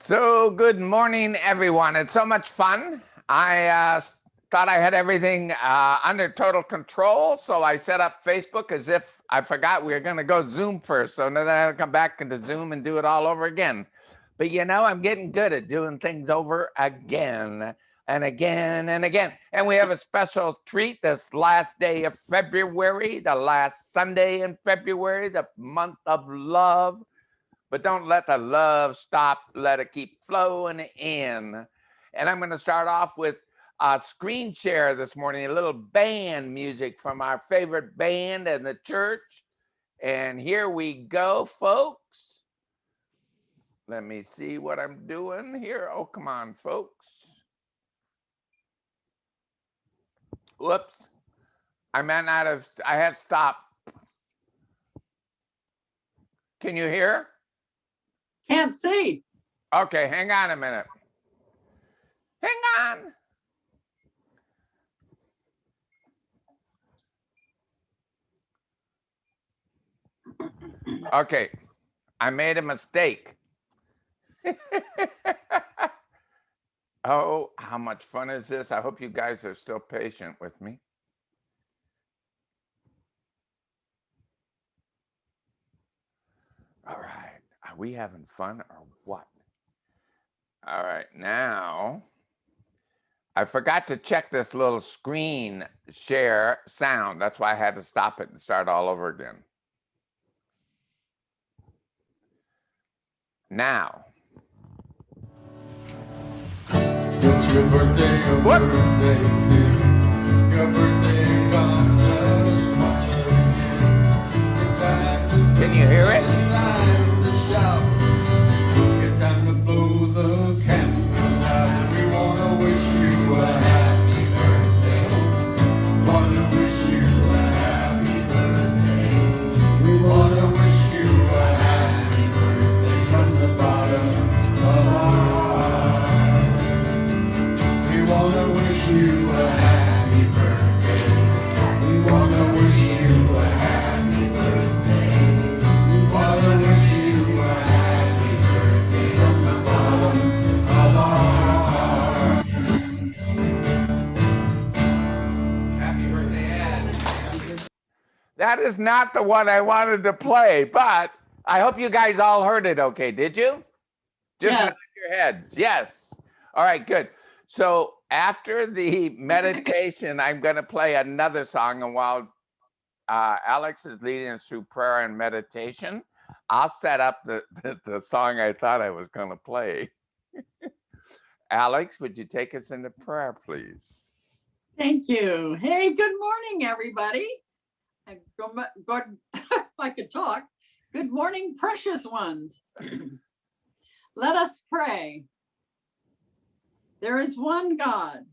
So good morning, everyone. It's so much fun. I thought I had everything under total control, so I set up Facebook as if I forgot we were going to go Zoom first. So now that I have to come back into Zoom and do it all over again. But you know, I'm getting good at doing things over again and again and again. And we have a special treat this last day of February, the last Sunday in February, the month of love. But don't let the love stop. Let it keep flowing in. And I'm going to start off with a screen share this morning, a little band music from our favorite band in the church. And here we go, folks. Let me see what I'm doing here. Oh, come on, folks. Whoops. I had stopped. Can you hear? Can't see. Okay, hang on a minute. Hang on. Okay, I made a mistake. Oh, how much fun is this? I hope you guys are still patient with me. All right, are we having fun or what? All right, now I forgot to check this little screen share sound. That's why I had to stop it and start all over again. Now. It's your birthday, your Whoops. birthday, your birthday comes as much as it's time to Can you hear it? It's time to shout. It's time to blow the candles out. We wanna wish you a happy birthday. Wanna wish you a happy birthday. We wanna wish you a happy birthday from the bottom of our hearts. We wanna wish you a happy birthday. We wanna wish you a happy birthday. We wanna wish you a happy birthday from the bottom of our hearts. Happy birthday, Ed. That is not the one I wanted to play, but I hope you guys all heard it okay. Did you? Just Yes. nod your heads. Yes. All right, good. So after the meditation, I'm going to play another song. And while Alex is leading us through prayer and meditation, I'll set up the song I thought I was going to play. Alex, would you take us into prayer, please? Thank you. Hey, good morning, everybody. If I could talk. Good morning, precious ones. Let us pray. There is one God.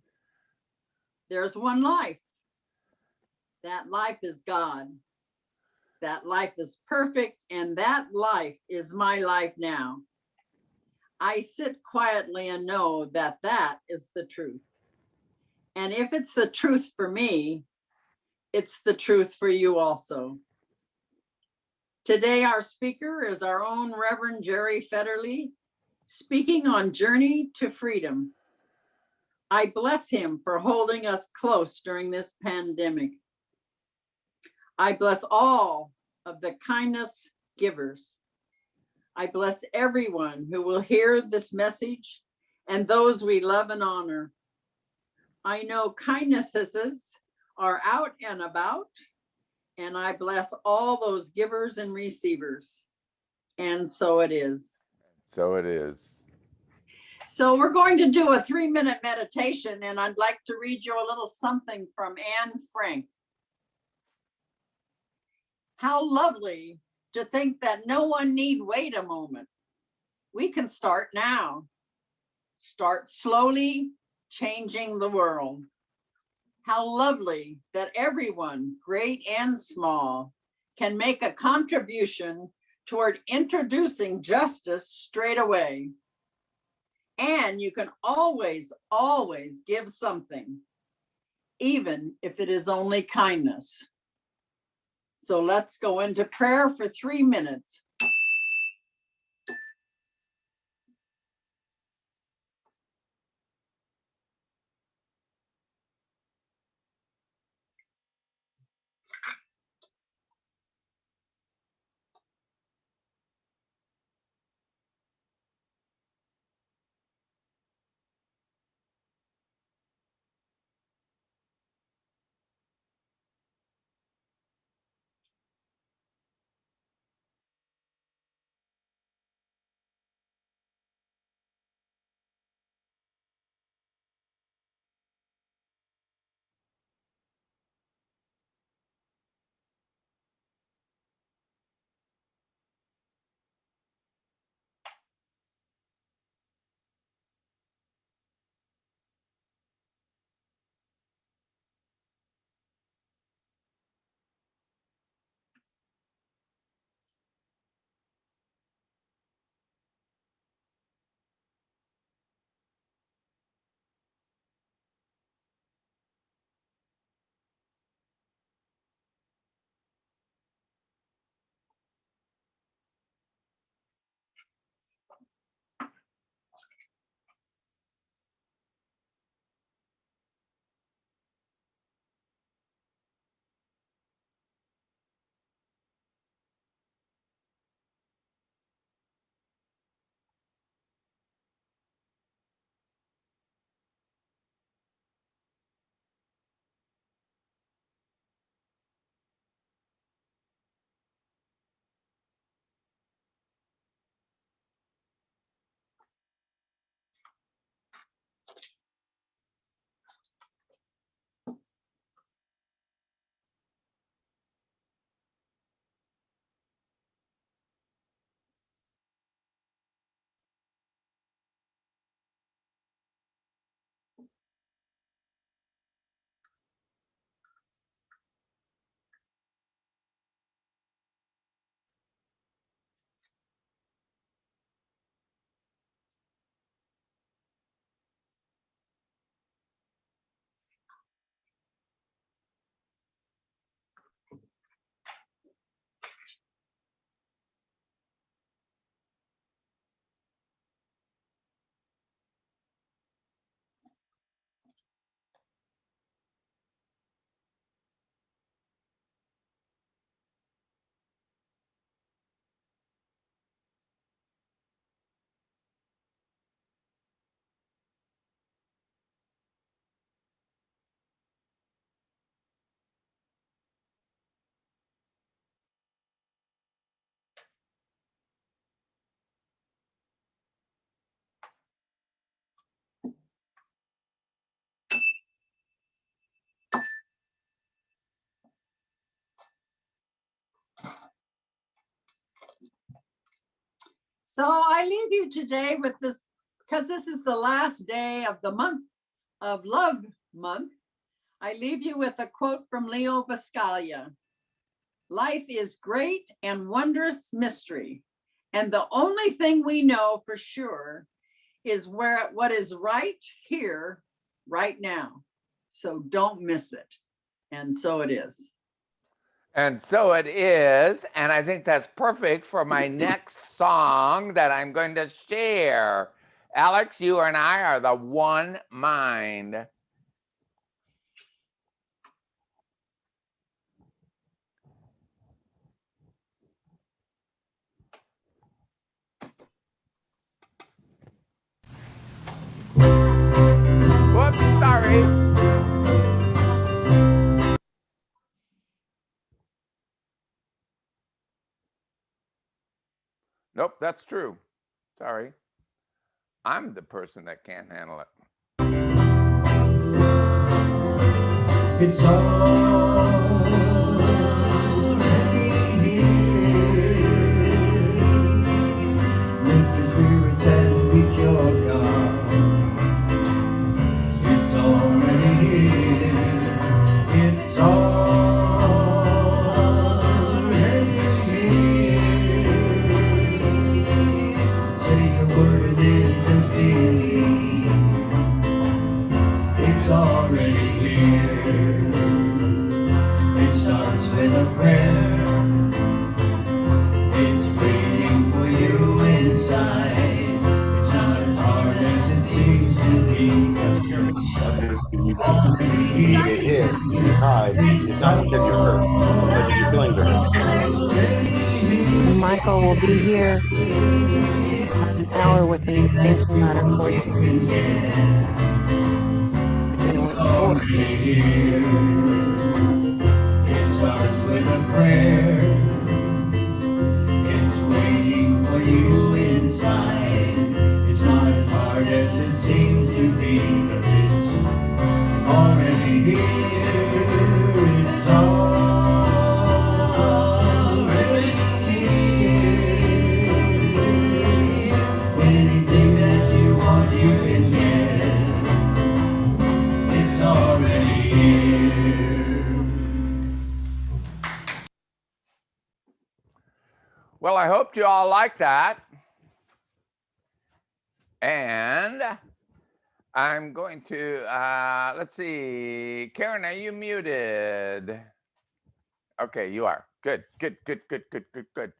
There's one life. That life is God. That life is perfect, and that life is my life now. I sit quietly and know that that is the truth. And if it's the truth for me, it's the truth for you also. Today, our speaker is our own Rev Jerry Fetterly, speaking on Journey to Freedom. I bless him for holding us close during this pandemic. I bless all of the kindness givers. I bless everyone who will hear this message and those we love and honor. I know kindnesses are out and about, and I bless all those givers and receivers. And so it is. So it is. So we're going to do a 3-minute meditation, and I'd like to read you a little something from Anne Frank. How lovely to think that no one need wait a moment. We can start now. Start slowly changing the world. How lovely that everyone, great and small, can make a contribution toward introducing justice straight away. And you can always, always give something, even if it is only kindness. So let's go into prayer for 3 minutes. So I leave you today with this, because this is the last day of the month of Love Month. I leave you with a quote from Leo Buscaglia. Life is great and wondrous mystery, and the only thing we know for sure is what is right here, right now. So don't miss it. And so it is. And so it is. And I think that's perfect for my next song that I'm going to share. Alex, you and I are the one mind. Whoops, sorry. Nope, that's true. Sorry. I'm the person that can't handle it. It's already here. Lift your spirits and reach your God. It's already here. It's already here. Say a word and then just believe. It's already here. It starts with a prayer. It's waiting for you inside. It's not as hard as it seems to be. 'Cause it's already here. Hi, it's not because you're hurt, but your feelings are hurt. And Michael will be here about an hour with an information matter for you. Already here. It starts with a prayer. It's waiting for you inside. It's not as hard as it seems to be, 'cause it's already here. It's already here. Anything that you want, you can get. It's already here. Well, I hope you all like that. And I'm going to, let's see. Karen, are you muted? Okay, you are. Good, good, good, good, good, good, good.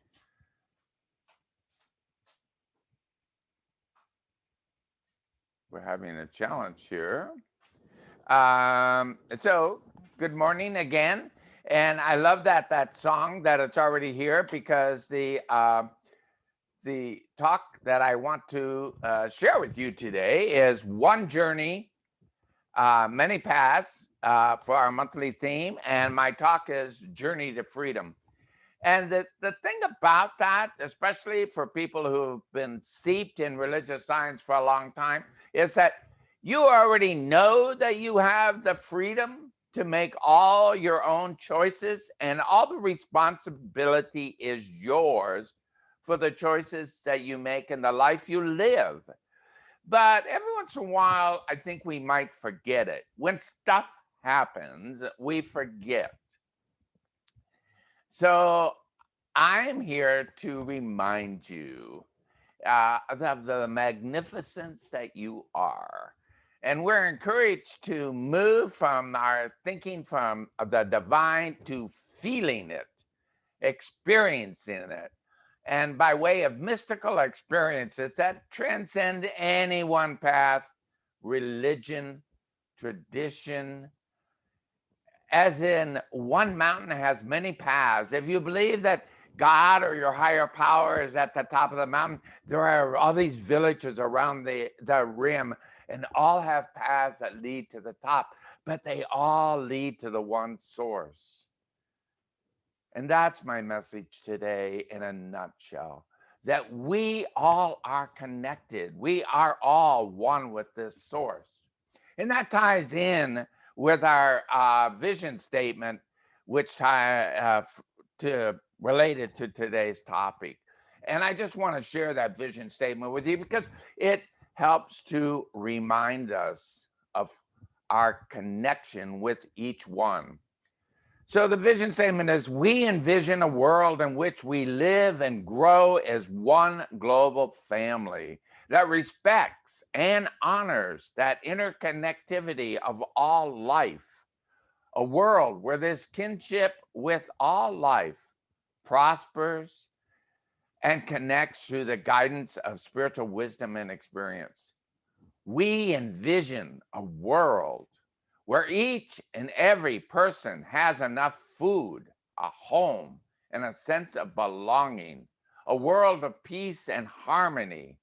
We're having a challenge here. So good morning again. And I love that song that it's already here, because the talk that I want to share with you today is one journey, many paths for our monthly theme. And my talk is Journey to Freedom. And the thing about that, especially for people who've been steeped in religious science for a long time, is that you already know that you have the freedom to make all your own choices, and all the responsibility is yours for the choices that you make in the life you live. But every once in a while, I think we might forget it. When stuff happens, we forget. So I'm here to remind you of the magnificence that you are. And we're encouraged to move from our thinking from the divine to feeling it, experiencing it. And by way of mystical experiences that transcend any one path, religion, tradition, as in one mountain has many paths. If you believe that God or your higher power is at the top of the mountain, there are all these villages around the rim, and all have paths that lead to the top, but they all lead to the one source. And that's my message today in a nutshell, that we all are connected. We are all one with this source. And that ties in with our vision statement, which related to today's topic. And I just want to share that vision statement with you because it helps to remind us of our connection with each one. So the vision statement is, we envision a world in which we live and grow as one global family that respects and honors that interconnectivity of all life. A world where this kinship with all life prospers and connects through the guidance of spiritual wisdom and experience. We envision a world where each and every person has enough food, a home, and a sense of belonging, a world of peace and harmony,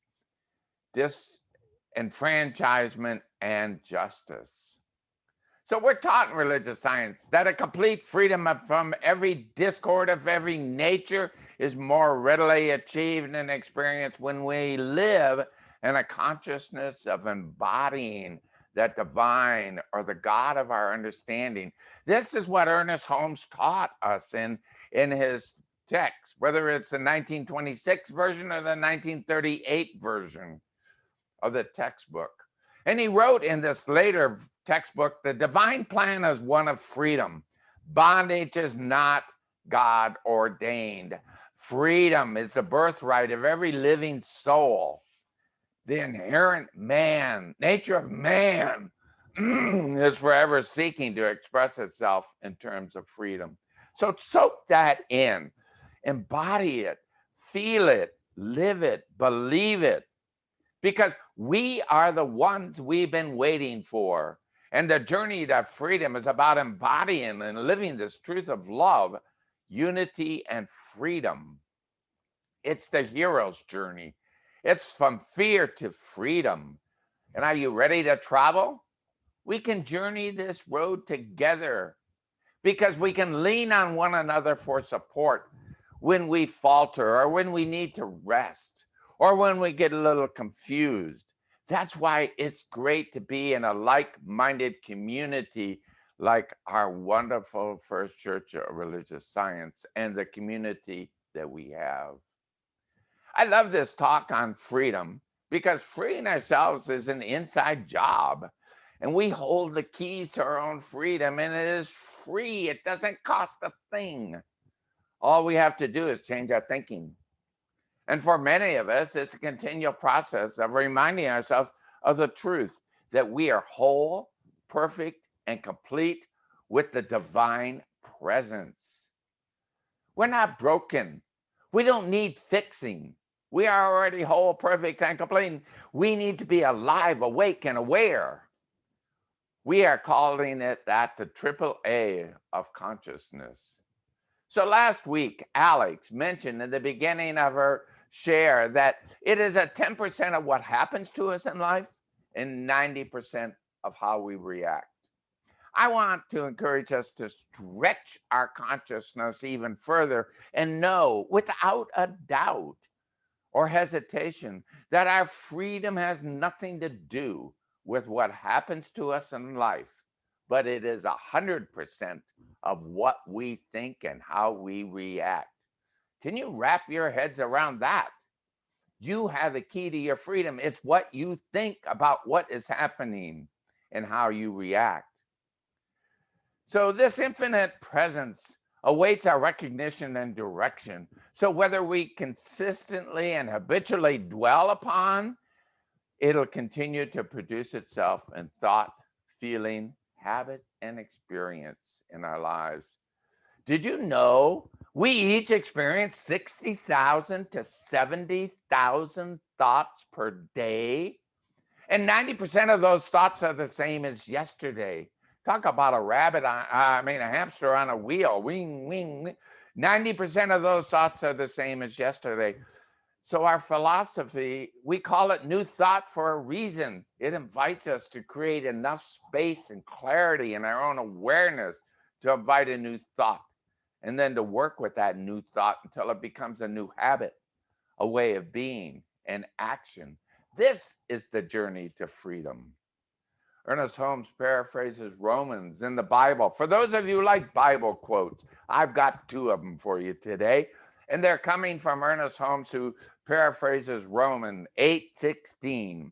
disenfranchisement and justice. So we're taught in religious science that a complete freedom from every discord of every nature is more readily achieved and experienced when we live in a consciousness of embodying that divine or the God of our understanding. This is what Ernest Holmes taught us in his text, whether it's the 1926 version or the 1938 version of the textbook. And he wrote in this later textbook, the divine plan is one of freedom. Bondage is not God ordained. Freedom is the birthright of every living soul. The inherent nature of man is forever seeking to express itself in terms of freedom. So soak that in, embody it, feel it, live it, believe it, because we are the ones we've been waiting for. And the journey to freedom is about embodying and living this truth of love, unity, and freedom. It's the hero's journey. It's from fear to freedom. And are you ready to travel? We can journey this road together because we can lean on one another for support when we falter or when we need to rest or when we get a little confused. That's why it's great to be in a like-minded community like our wonderful First Church of Religious Science and the community that we have. I love this talk on freedom because freeing ourselves is an inside job, and we hold the keys to our own freedom, and it is free. It doesn't cost a thing. All we have to do is change our thinking. And for many of us, it's a continual process of reminding ourselves of the truth that we are whole, perfect, and complete with the divine presence. We're not broken. We don't need fixing. We are already whole, perfect, and complete. We need to be alive, awake, and aware. We are calling it that the AAA of consciousness. So last week, Alex mentioned in the beginning of her share that it is a 10% of what happens to us in life and 90% of how we react. I want to encourage us to stretch our consciousness even further and know without a doubt or hesitation that our freedom has nothing to do with what happens to us in life, but it is 100% of what we think and how we react. Can you wrap your heads around that? You have the key to your freedom. It's what you think about what is happening and how you react. So this infinite presence awaits our recognition and direction. So whether we consistently and habitually dwell upon, it'll continue to produce itself in thought, feeling, habit, and experience in our lives. Did you know we each experience 60,000 to 70,000 thoughts per day? And 90% of those thoughts are the same as yesterday. Talk about a hamster on a wheel. Wing, wing, wing. 90% of those thoughts are the same as yesterday. So our philosophy, we call it new thought for a reason. It invites us to create enough space and clarity in our own awareness to invite a new thought, and then to work with that new thought until it becomes a new habit, a way of being, and action. This is the journey to freedom. Ernest Holmes paraphrases Romans in the Bible. For those of you who like Bible quotes, I've got two of them for you today. And they're coming from Ernest Holmes, who paraphrases Romans 8:16.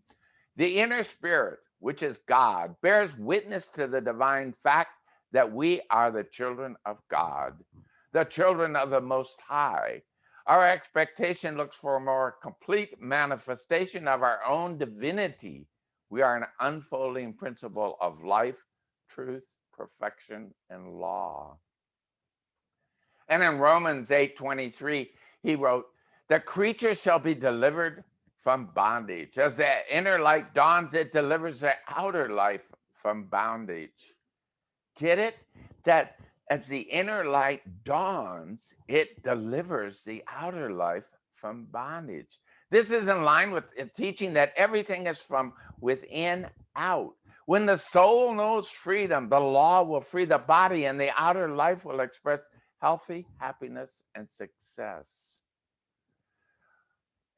The inner spirit, which is God, bears witness to the divine fact that we are the children of God, the children of the Most High. Our expectation looks for a more complete manifestation of our own divinity. We are an unfolding principle of life, truth, perfection, and law. And in Romans 8:23, he wrote, the creature shall be delivered from bondage. As the inner light dawns, it delivers the outer life from bondage. Get it? That as the inner light dawns, it delivers the outer life from bondage. This is in line with the teaching that everything is from within out. When the soul knows freedom, the law will free the body, and the outer life will express healthy happiness and success.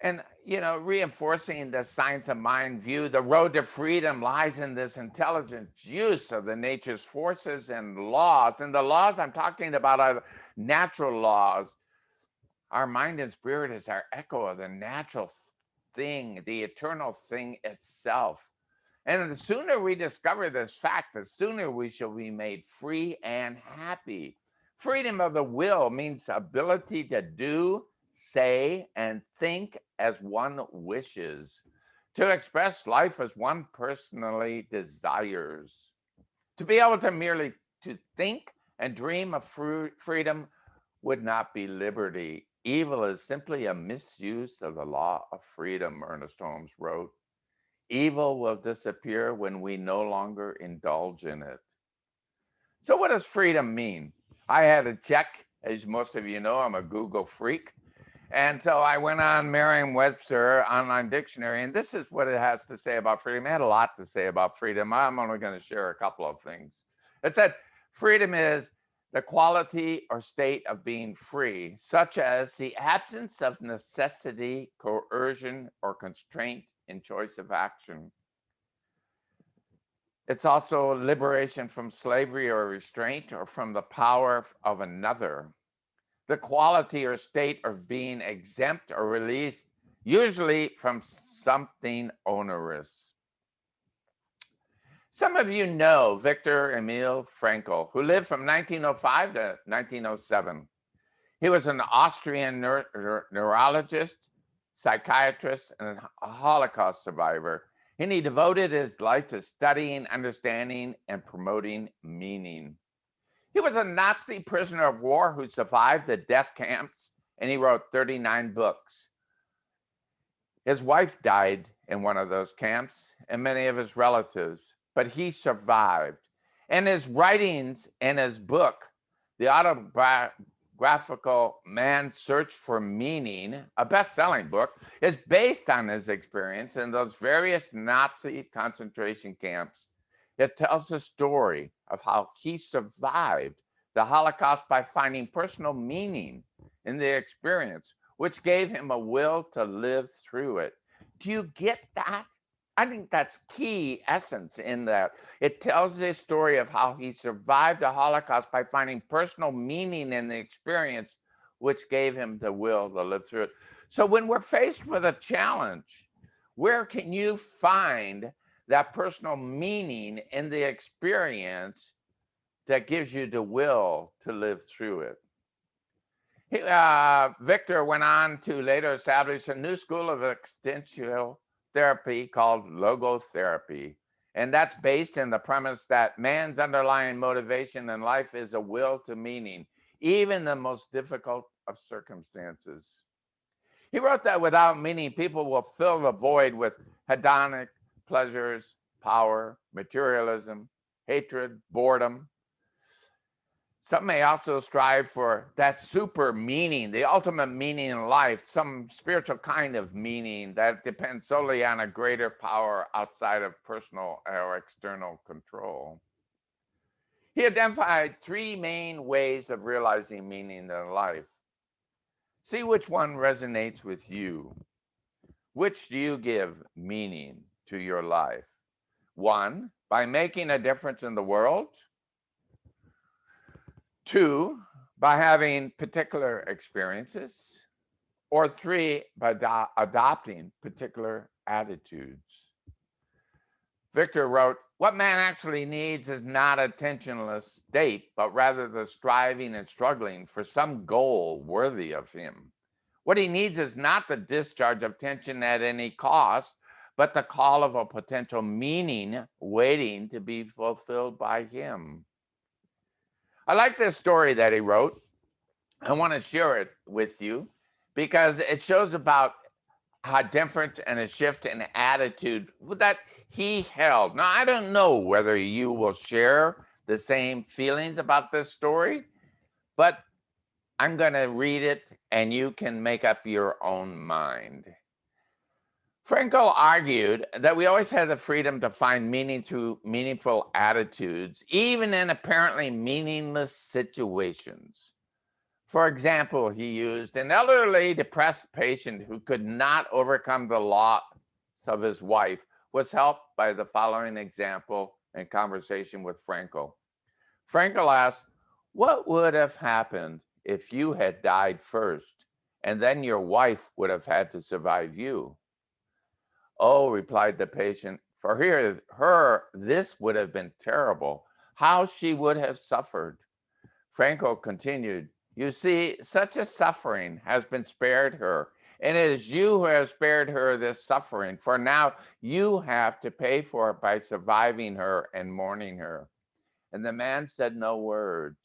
And, reinforcing the science of mind view, the road to freedom lies in this intelligent use of the nature's forces and laws. And the laws I'm talking about are natural laws. Our mind and spirit is our echo of the natural thing, the eternal thing itself. And the sooner we discover this fact, the sooner we shall be made free and happy. Freedom of the will means ability to do, say, and think as one wishes, to express life as one personally desires. To be able to merely to think and dream of freedom would not be liberty. Evil is simply a misuse of the law of freedom, Ernest Holmes wrote. Evil will disappear when we no longer indulge in it. So what does freedom mean? I had to check, as most of you know, I'm a Google freak. And so I went on Merriam-Webster online dictionary, and this is what it has to say about freedom. It had a lot to say about freedom. I'm only going to share a couple of things. It said, freedom is the quality or state of being free, such as the absence of necessity, coercion, or constraint in choice of action. It's also liberation from slavery or restraint or from the power of another. The quality or state of being exempt or released, usually from something onerous. Some of you know Viktor Emil Frankl, who lived from 1905 to 1907. He was an Austrian neurologist, psychiatrist, and a Holocaust survivor. And he devoted his life to studying, understanding, and promoting meaning. He was a Nazi prisoner of war who survived the death camps, and he wrote 39 books. His wife died in one of those camps, and many of his relatives, but he survived. And his writings and his book, the autobiographical Man's Search for Meaning, a best-selling book, is based on his experience in those various Nazi concentration camps. It tells the story of how he survived the Holocaust by finding personal meaning in the experience, which gave him a will to live through it. Do you get that? I think that's key essence in that. It tells the story of how he survived the Holocaust by finding personal meaning in the experience, which gave him the will to live through it. So when we're faced with a challenge, where can you find that personal meaning in the experience that gives you the will to live through it? Victor went on to later establish a new school of existential therapy called logotherapy. And that's based in the premise that man's underlying motivation in life is a will to meaning, even the most difficult of circumstances. He wrote that without meaning, people will fill the void with hedonic pleasures, power, materialism, hatred, boredom. Some may also strive for that super meaning, the ultimate meaning in life, some spiritual kind of meaning that depends solely on a greater power outside of personal or external control. He identified three main ways of realizing meaning in life. See which one resonates with you. Which do you give meaning to your life? 1, by making a difference in the world. 2, by having particular experiences, or 3, by adopting particular attitudes. Victor wrote, what man actually needs is not a attentionless state, but rather the striving and struggling for some goal worthy of him. What he needs is not the discharge of tension at any cost, but the call of a potential meaning waiting to be fulfilled by him. I like this story that he wrote. I want to share it with you because it shows about how different and a shift in attitude that he held. Now, I don't know whether you will share the same feelings about this story, but I'm going to read it and you can make up your own mind. Frankel argued that we always had the freedom to find meaning through meaningful attitudes, even in apparently meaningless situations. For example, he used an elderly depressed patient who could not overcome the loss of his wife was helped by the following example and conversation with Frankel. Frankel asked, what would have happened if you had died first and then your wife would have had to survive you? Oh, replied the patient, for her, this would have been terrible. How she would have suffered. Frankel continued, you see, such a suffering has been spared her, and it is you who have spared her this suffering, for now you have to pay for it by surviving her and mourning her. And the man said no words,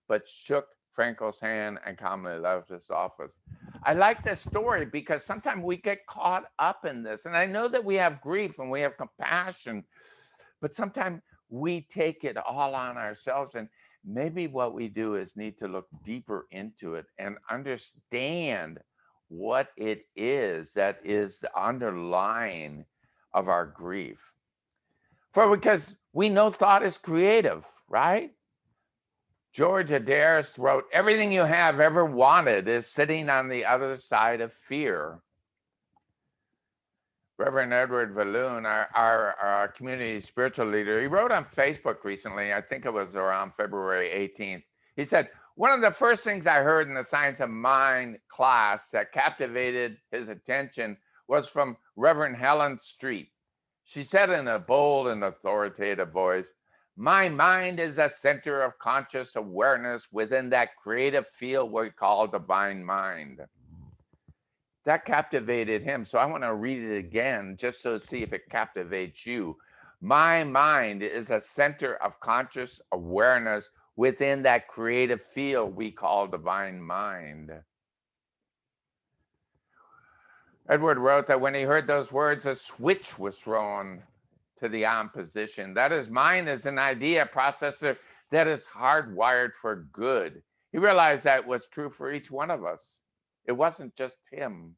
but shook Frankel's hand and calmly left his office. I like this story because sometimes we get caught up in this. And I know that we have grief and we have compassion, but sometimes we take it all on ourselves. And maybe what we do is need to look deeper into it and understand what it is that is the underlying of our grief. Because we know thought is creative, right? George Adair wrote, everything you have ever wanted is sitting on the other side of fear. Reverend Edward Valloon, our community spiritual leader, he wrote on Facebook recently, I think it was around February 18th. He said, one of the first things I heard in the Science of Mind class that captivated his attention was from Reverend Helen Street. She said in a bold and authoritative voice, my mind is a center of conscious awareness within that creative field we call divine mind. That captivated him. So I want to read it again just to see if it captivates you. My mind is a center of conscious awareness within that creative field we call divine mind. Edward wrote that when he heard those words, a switch was thrown to the on position. That is, mind is an idea processor that is hardwired for good. He realized that was true for each one of us. It wasn't just him.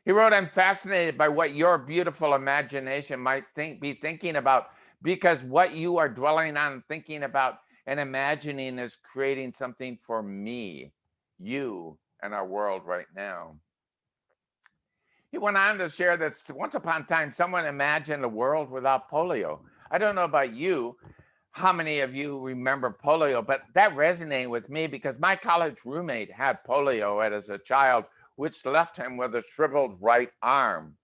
He wrote, I'm fascinated by what your beautiful imagination might be thinking about, because what you are dwelling on, thinking about, and imagining is creating something for me, you, and our world right now. He went on to share that once upon a time, someone imagined a world without polio. I don't know about you, how many of you remember polio, but that resonated with me because my college roommate had polio as a child, which left him with a shriveled right arm.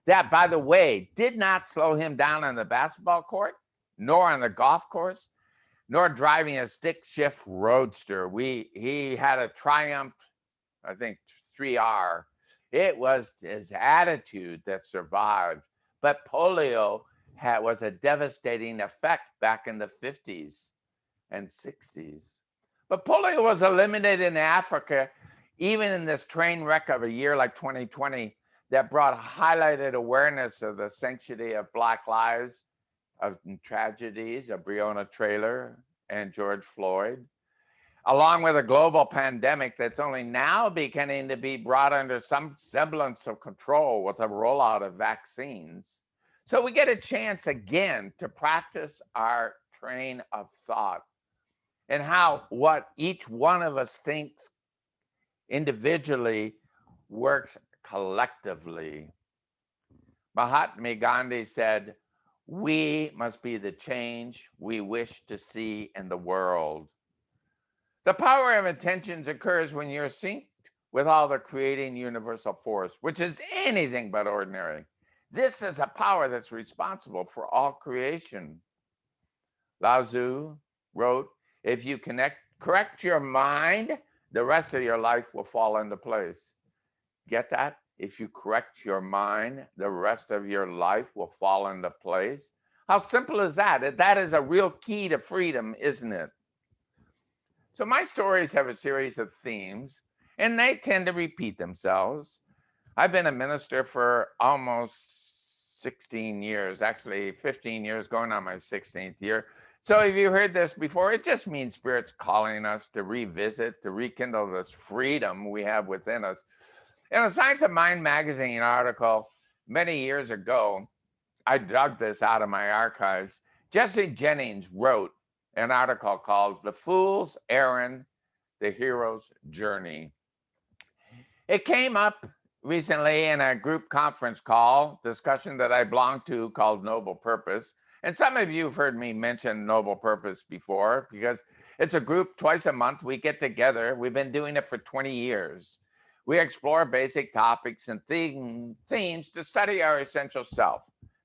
That, by the way, did not slow him down on the basketball court, nor on the golf course, nor driving a stick shift roadster. He had a Triumph, I think 3R. It was his attitude that survived. But polio was a devastating effect back in the 50s and 60s. But polio was eliminated in Africa, even in this train wreck of a year like 2020 that brought highlighted awareness of the sanctity of Black lives, of tragedies of Breonna Taylor and George Floyd, along with a global pandemic that's only now beginning to be brought under some semblance of control with the rollout of vaccines. So we get a chance again to practice our train of thought and how what each one of us thinks individually works collectively. Mahatma Gandhi said, we must be the change we wish to see in the world. The power of intentions occurs when you're synced with all the creating universal force, which is anything but ordinary. This is a power that's responsible for all creation. Lao Tzu wrote, if you correct your mind, the rest of your life will fall into place. Get that? If you correct your mind, the rest of your life will fall into place. How simple is that? That is a real key to freedom, isn't it? So my stories have a series of themes, and they tend to repeat themselves. I've been a minister for almost 16 years, actually 15 years, going on my 16th year. So if you heard this before, it just means Spirit's calling us to revisit, to rekindle this freedom we have within us. In a Science of Mind magazine article many years ago, I dug this out of my archives. Jesse Jennings wrote an article called The Fool's Errand, The Hero's Journey. It came up recently in a group conference call discussion that I belong to called Noble Purpose. And some of you have heard me mention Noble Purpose before because it's a group twice a month. We get together. We've been doing it for 20 years. We explore basic topics and themes to study our essential self.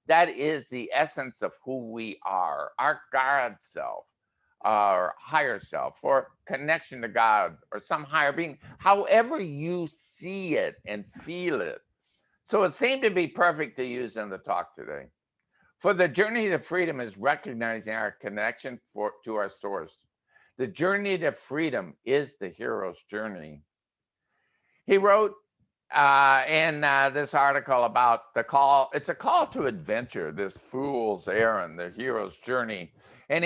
That is the essence of who we are, our God self, our higher self, or connection to God, or some higher being, however you see it and feel it. So it seemed to be perfect to use in the talk today. For the journey to freedom is recognizing our connection to our source. The journey to freedom is the hero's journey. He wrote in this article about the call. It's a call to adventure, this fool's errand, the hero's journey. And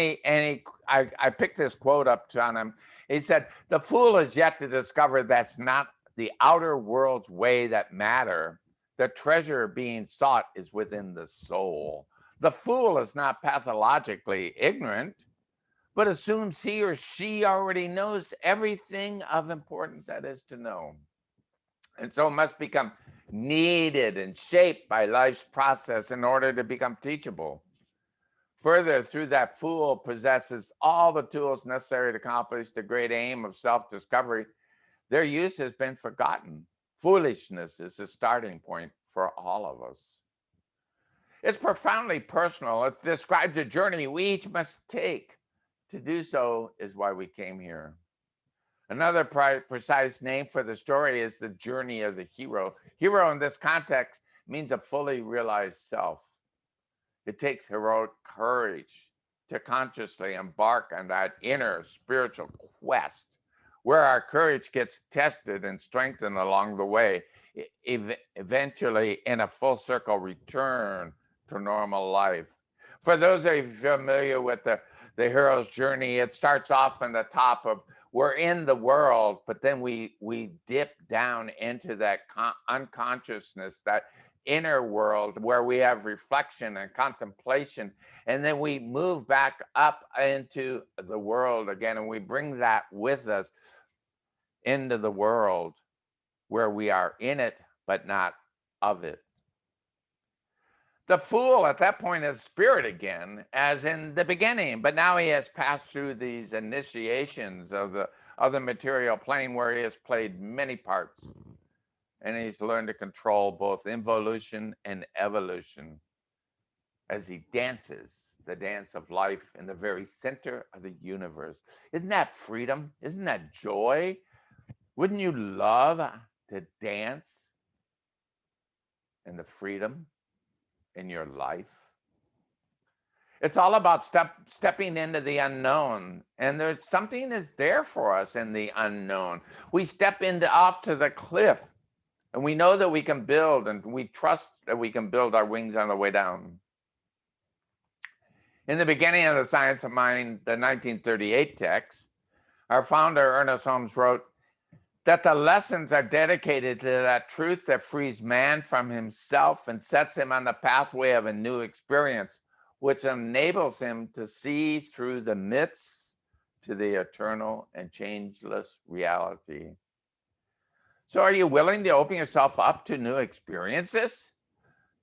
I picked this quote up on him. He said, the fool is yet to discover that's not the outer world's way that matter. The treasure being sought is within the soul. The fool is not pathologically ignorant, but assumes he or she already knows everything of importance that is to know. And so must become kneaded and shaped by life's process in order to become teachable. Further, through that fool possesses all the tools necessary to accomplish the great aim of self-discovery, their use has been forgotten. Foolishness is the starting point for all of us. It's profoundly personal. It describes a journey we each must take. To do so is why we came here. Another precise name for the story is the journey of the hero. Hero in this context means a fully realized self. It takes heroic courage to consciously embark on that inner spiritual quest, where our courage gets tested and strengthened along the way, eventually in a full circle return to normal life. For those of you familiar with the hero's journey, it starts off in the top of, we're in the world, but then we dip down into that unconsciousness, that inner world where we have reflection and contemplation, and then we move back up into the world again, and we bring that with us into the world where we are in it but not of it. The fool at that point is spirit again, as in the beginning, but now he has passed through these initiations of the material plane where he has played many parts, and he's learned to control both involution and evolution as he dances the dance of life in the very center of the universe. Isn't that freedom? Isn't that joy? Wouldn't you love to dance in the freedom in your life? It's all about stepping into the unknown, and there's something is there for us in the unknown. We step off to the cliff, and we know that we can build, and we trust that we can build our wings on the way down. In the beginning of the Science of Mind, the 1938 text, our founder Ernest Holmes wrote that the lessons are dedicated to that truth that frees man from himself and sets him on the pathway of a new experience, which enables him to see through the myths to the eternal and changeless reality. So are you willing to open yourself up to new experiences?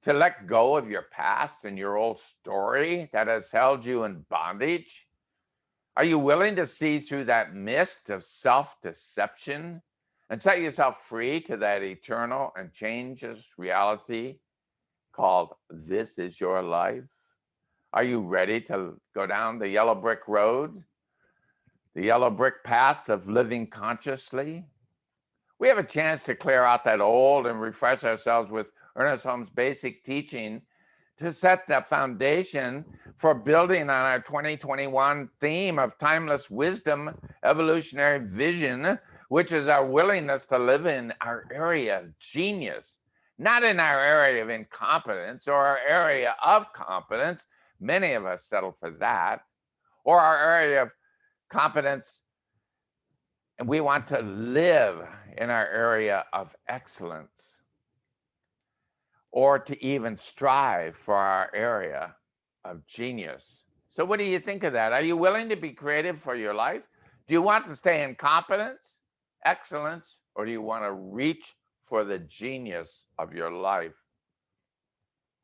To let go of your past and your old story that has held you in bondage? Are you willing to see through that mist of self-deception and set yourself free to that eternal and changeless reality called this is your life? Are you ready to go down the yellow brick road, the yellow brick path of living consciously? We have a chance to clear out that old and refresh ourselves with Ernest Holmes' basic teaching to set the foundation for building on our 2021 theme of timeless wisdom, evolutionary vision, which is our willingness to live in our area of genius, not in our area of incompetence or our area of competence. Many of us settle for that, or our area of competence, and we want to live in our area of excellence, or to even strive for our area of genius. So what do you think of that? Are you willing to be creative for your life? Do you want to stay in competence, excellence, or do you want to reach for the genius of your life?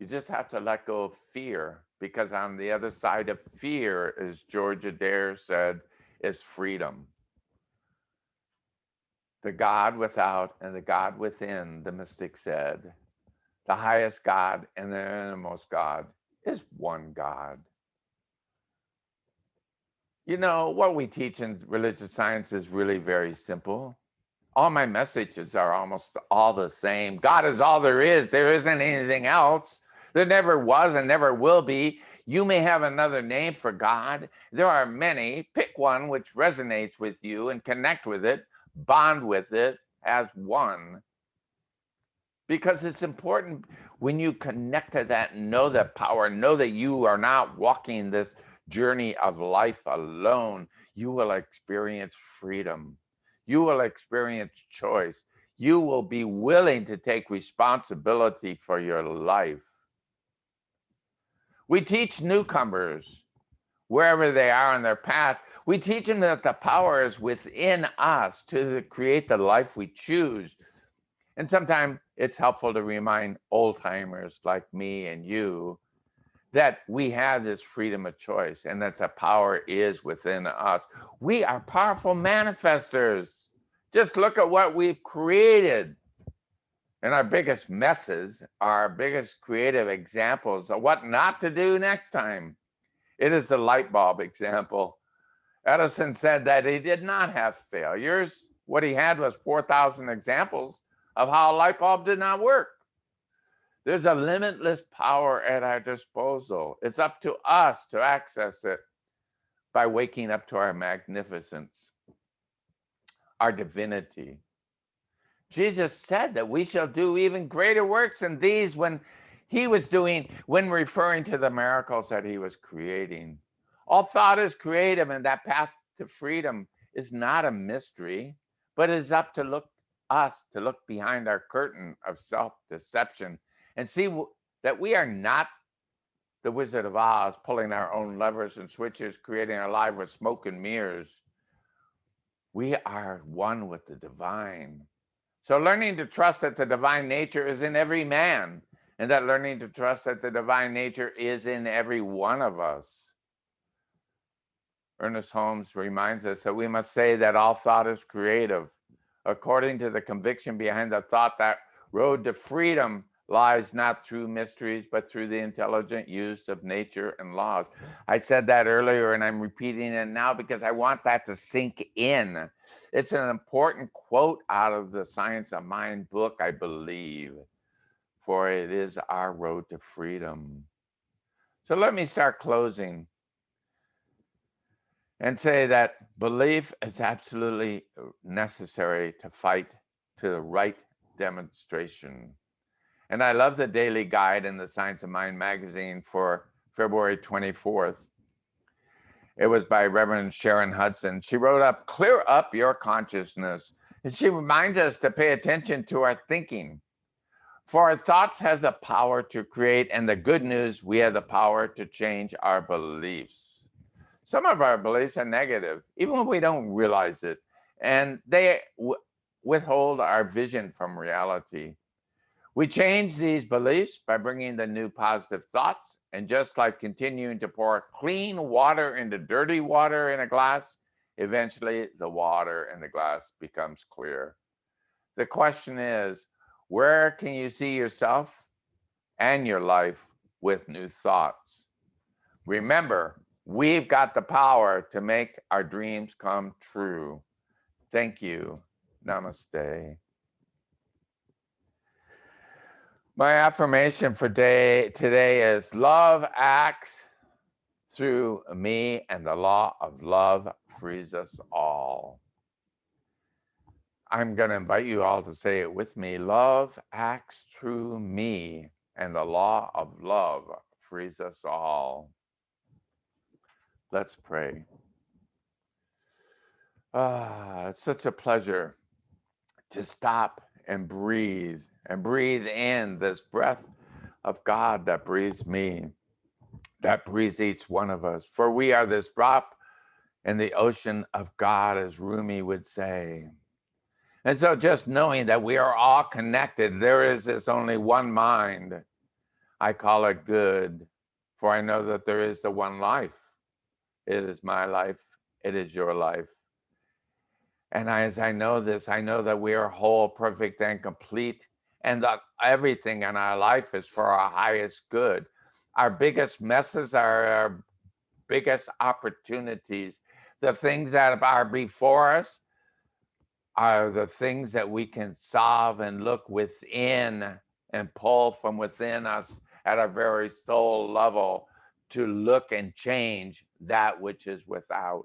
You just have to let go of fear, because on the other side of fear, as George Adair said, is freedom. The God without and the God within, the mystic said. The highest God and the innermost God is one God. You know, what we teach in religious science is really very simple. All my messages are almost all the same. God is all there is. There isn't anything else. There never was and never will be. You may have another name for God. There are many. Pick one which resonates with you and connect with it, bond with it as one. Because it's important when you connect to that, know that power, know that you are not walking this journey of life alone. You will experience freedom. You will experience choice. You will be willing to take responsibility for your life. We teach newcomers, wherever they are on their path, we teach them that the power is within us to create the life we choose. And sometimes it's helpful to remind old timers like me and you that we have this freedom of choice and that the power is within us. We are powerful manifestors. Just look at what we've created. And our biggest messes are our biggest creative examples of what not to do next time. It is the light bulb example. Edison said that he did not have failures. What he had was 4,000 examples of how a light bulb did not work. There's a limitless power at our disposal. It's up to us to access it by waking up to our magnificence, our divinity. Jesus said that we shall do even greater works than these when referring to the miracles that he was creating. All thought is creative, and that path to freedom is not a mystery, but is up to us to look behind our curtain of self-deception and see that we are not the Wizard of Oz pulling our own levers and switches, creating our life with smoke and mirrors. We are one with the divine. So learning to trust that the divine nature is in every man, and that learning to trust that the divine nature is in every one of us. Ernest Holmes reminds us that we must say that all thought is creative. According to the conviction behind the thought, that road to freedom lies not through mysteries, but through the intelligent use of nature and laws. I said that earlier, and I'm repeating it now because I want that to sink in. It's an important quote out of the Science of Mind book, I believe, for it is our road to freedom. So let me start closing and say that belief is absolutely necessary to fight to the right demonstration. And I love the daily guide in the Science of Mind magazine for February 24th. It was by Reverend Sharon Hudson. She wrote up, "Clear up your consciousness." And she reminds us to pay attention to our thinking. For our thoughts have the power to create, and the good news, we have the power to change our beliefs. Some of our beliefs are negative, even when we don't realize it, and they withhold our vision from reality. We change these beliefs by bringing the new positive thoughts, and just like continuing to pour clean water into dirty water in a glass, eventually the water in the glass becomes clear. The question is, where can you see yourself and your life with new thoughts? Remember, we've got the power to make our dreams come true. Thank you. Namaste. My affirmation for today is love acts through me, and the law of love frees us all. I'm going to invite you all to say it with me. Love acts through me, and the law of love frees us all. Let's pray. It's such a pleasure to stop and breathe in this breath of God that breathes me, that breathes each one of us. For we are this drop in the ocean of God, as Rumi would say. And so just knowing that we are all connected, there is this only one mind. I call it good, for I know that there is the one life. It is my life. It is your life. And as I know this, I know that we are whole, perfect, and complete, and that everything in our life is for our highest good. Our biggest messes are our biggest opportunities. The things that are before us are the things that we can solve and look within and pull from within us at a very soul level to look and change that which is without.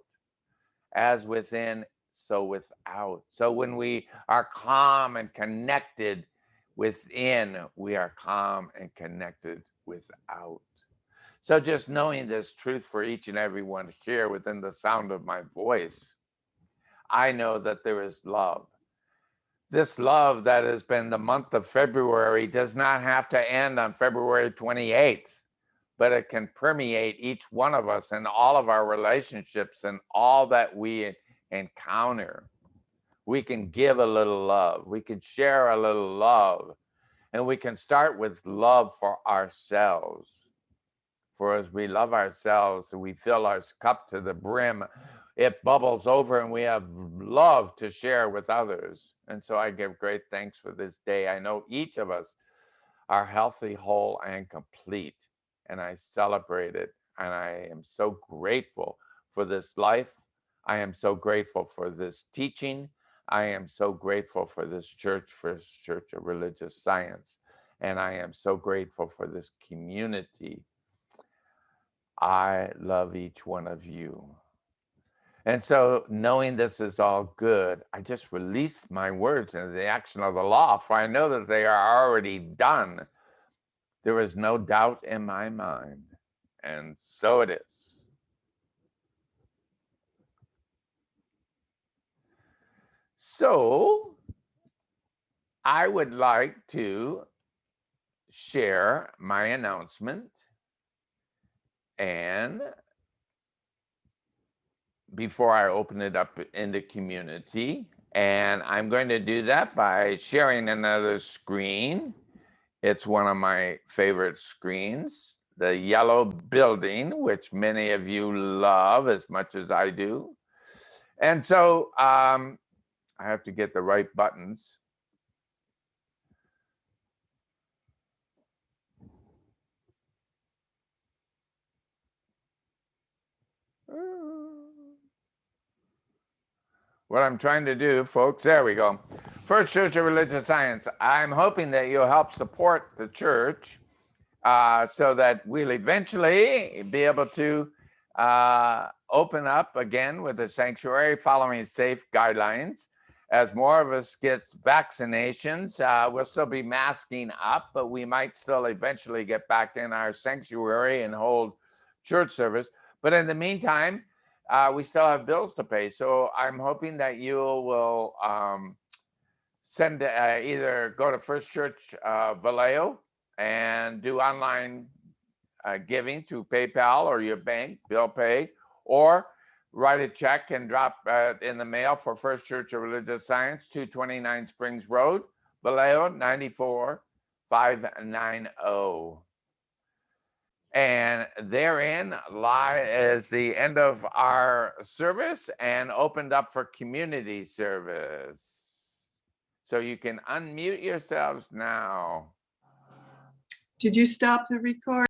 As within, so without. So when we are calm and connected within, we are calm and connected without. So just knowing this truth for each and every one here within the sound of my voice, I know that there is love. This love that has been the month of February does not have to end on February 28th, but it can permeate each one of us and all of our relationships and all that we encounter. We can give a little love. We can share a little love. And we can start with love for ourselves. For as we love ourselves, we fill our cup to the brim, it bubbles over and we have love to share with others. And so I give great thanks for this day. I know each of us are healthy, whole, and complete. And I celebrate it. And I am so grateful for this life. I am so grateful for this teaching. I am so grateful for this church, First Church of Religious Science. And I am so grateful for this community. I love each one of you. And so knowing this is all good, I just release my words into the action of the law, for I know that they are already done. There is no doubt in my mind, and so it is. So I would like to share my announcement, and before I open it up in the community, and I'm going to do that by sharing another screen. It's one of my favorite screens, the yellow building, which many of you love as much as I do. And so I have to get the right buttons. What I'm trying to do, folks, there we go. First Church of Religious Science. I'm hoping that you'll help support the church so that we'll eventually be able to open up again with the sanctuary following safe guidelines. As more of us get vaccinations, we'll still be masking up, but we might still eventually get back in our sanctuary and hold church service. But in the meantime, we still have bills to pay. So I'm hoping that you will send either go to First Church Vallejo and do online giving through PayPal or your bank bill pay, or write a check and drop in the mail for First Church of Religious Science, 229 Springs Road, Vallejo, 590. And therein lies the end of our service and opened up for community service. So you can unmute yourselves now. Did you stop the record?